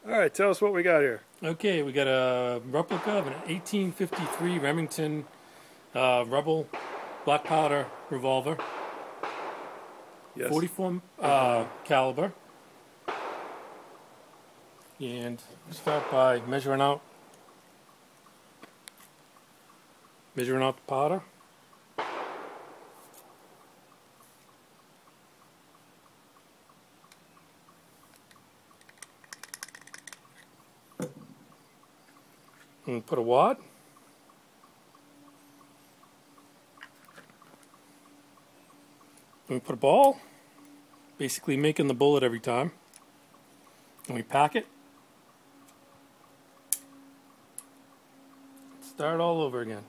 All right, tell us what we got here. Okay, we got a replica of an 1853 Remington Rebel black powder revolver, Yes. 44 caliber, and start by measuring out the powder. And put a wad. And we put a ball, basically making the bullet every time. And we pack it. Start all over again.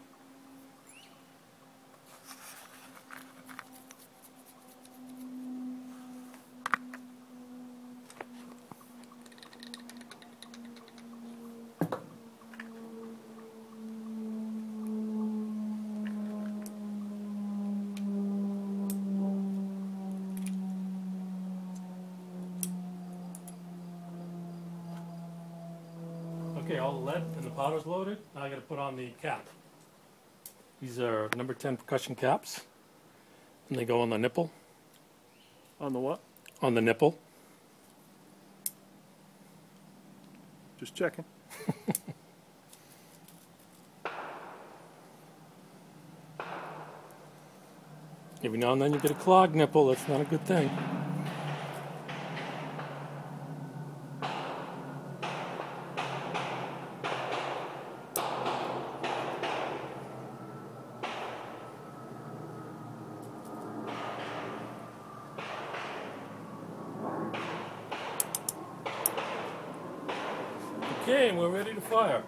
Okay, all the lead and the powder's loaded. Now I got to put on the cap. These are number 10 percussion caps, and they go on the nipple. On the what? On the nipple. Just checking. Every now and then you get a clogged nipple. That's not a good thing. Okay, and we're ready to fire.